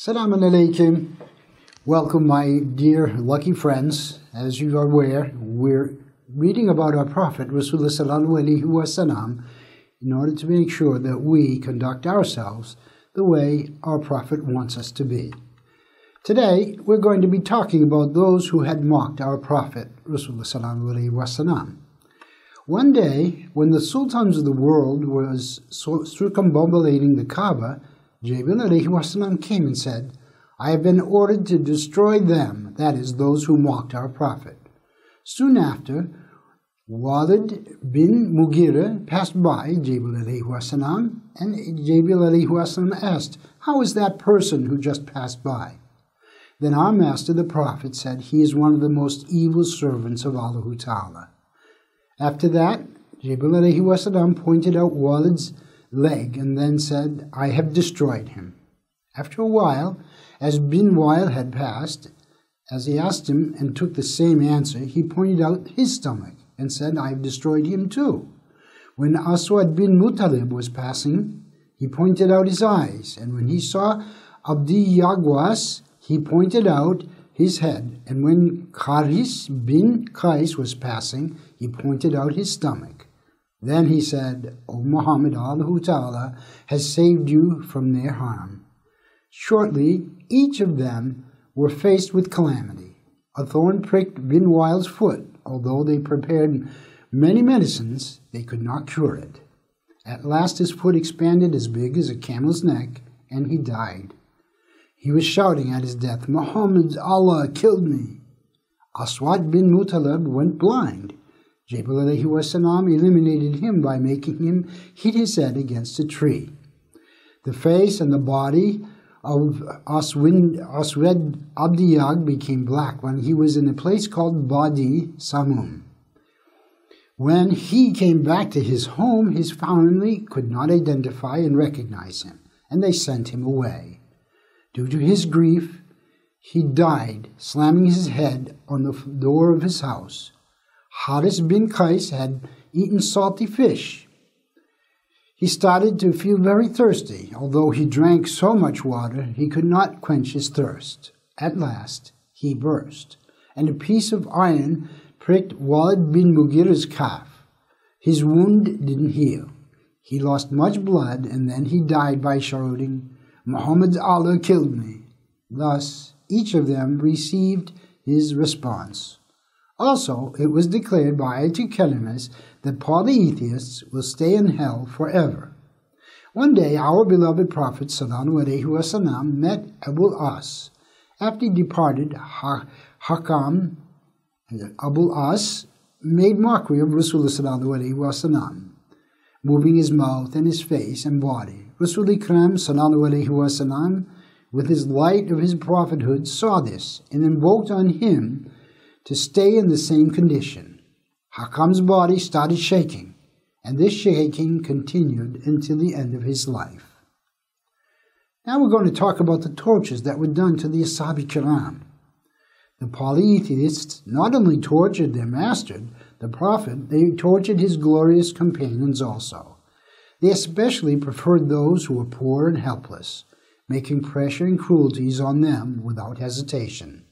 Assalamu alaikum. Welcome, my dear lucky friends. As you are aware, we're reading about our Prophet, Rasulullah sallallahu alaihi wasallam, in order to make sure that we conduct ourselves the way our Prophet wants us to be. Today, we're going to be talking about those who had mocked our Prophet, Rasulullah sallallahu alaihi wasallam. One day, when the sultans of the world was circumambulating the Kâ'ba, Jabrâil came and said, I have been ordered to destroy them, that is, those who mocked our Prophet. Soon after, Walîd bin Mugîra passed by Jabrâil and Jabrâil asked, How is that person who just passed by? Then our master, the Prophet, said, He is one of the most evil servants of Allahu Ta'ala. After that, Jabrâil pointed out Walid's leg and then said, I have destroyed him. After a while, as bin Wâil had passed, as he asked him and took the same answer, he pointed out his stomach and said, I have destroyed him too. When Aswad bin Muttalib was passing, he pointed out his eyes, and when he saw Abdiyagwas, he pointed out his head, and when Khâris ibn Qays was passing, he pointed out his stomach. Then he said, O Muhammad, Allahu Ta'ala has saved you from their harm. Shortly, each of them were faced with calamity. A thorn pricked bin Wâil's foot. Although they prepared many medicines, they could not cure it. At last his foot expanded as big as a camel's neck, and he died. He was shouting at his death, Muhammad, Allah killed me. Aswad bin Muttalib went blind. Jabrâil eliminated him by making him hit his head against a tree. The face and the body of Aswad Abdiyagwas became black when he was in a place called Alaihissalam. When he came back to his home, his family could not identify and recognize him, and they sent him away. Due to his grief, he died, slamming his head on the door of his house. Khâris ibn Qays had eaten salty fish. He started to feel very thirsty. Although he drank so much water, he could not quench his thirst. At last, he burst, and a piece of iron pricked Walîd bin Mugîra's calf. His wound didn't heal. He lost much blood, and then he died by shouting, Muhammad, Allah killed me. Thus, each of them received his response. Also, it was declared by ayat kalimas that polytheists will stay in hell forever. One day, our beloved Prophet ﷺ met Abu As. After he departed, Hakam Abu As made mockery of Rasulullah ﷺ, moving his mouth and his face and body. Rasul Ikram ﷺ, with his light of his prophethood, saw this and invoked on him to stay in the same condition. Hakam's body started shaking, and this shaking continued until the end of his life. Now we're going to talk about the tortures that were done to the Ashab Kiram. The polytheists not only tortured their master, the Prophet, they tortured his glorious companions also. They especially preferred those who were poor and helpless, making pressure and cruelties on them without hesitation.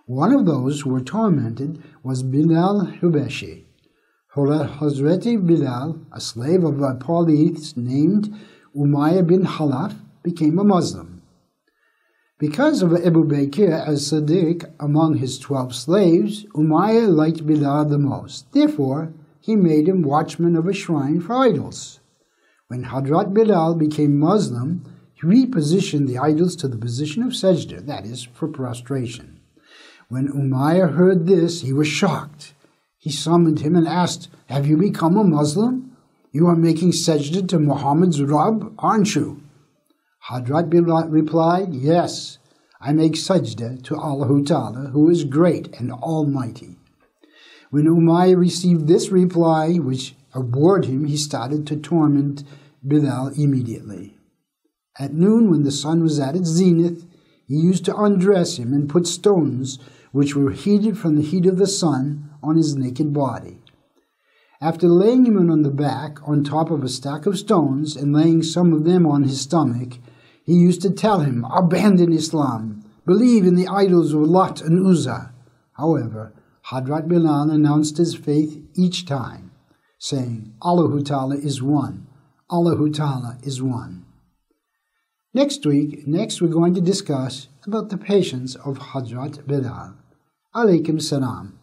One of those who were tormented was Bilal Hubashi. Hazrat Bilal, a slave of a polytheist named Umayyah bin Khalaf, became a Muslim. Because of Abu Bakr as-Siddiq among his 12 slaves, Umayyah liked Bilal the most. Therefore, he made him watchman of a shrine for idols. When Hazrat Bilal became Muslim, he repositioned the idols to the position of sajda, that is, for prostration. When Umayyah heard this, he was shocked. He summoned him and asked, Have you become a Muslim? You are making sajda to Muhammad's Rabb, aren't you? Hazrat Bilal replied, Yes, I make sajda to Allahu Ta'ala, who is great and almighty. When Umayyah received this reply, which abhorred him, he started to torment Bilal immediately. At noon, when the sun was at its zenith, he used to undress him and put stones, which were heated from the heat of the sun, on his naked body. After laying him on the back on top of a stack of stones and laying some of them on his stomach, he used to tell him, Abandon Islam, believe in the idols of Lat and Uzza. However, Hazrat Bilal announced his faith each time, saying, Allahu Ta'ala is one, Allahu Ta'ala is one. Next we're going to discuss about the patience of Hazrat Bilal. Alaikum salam.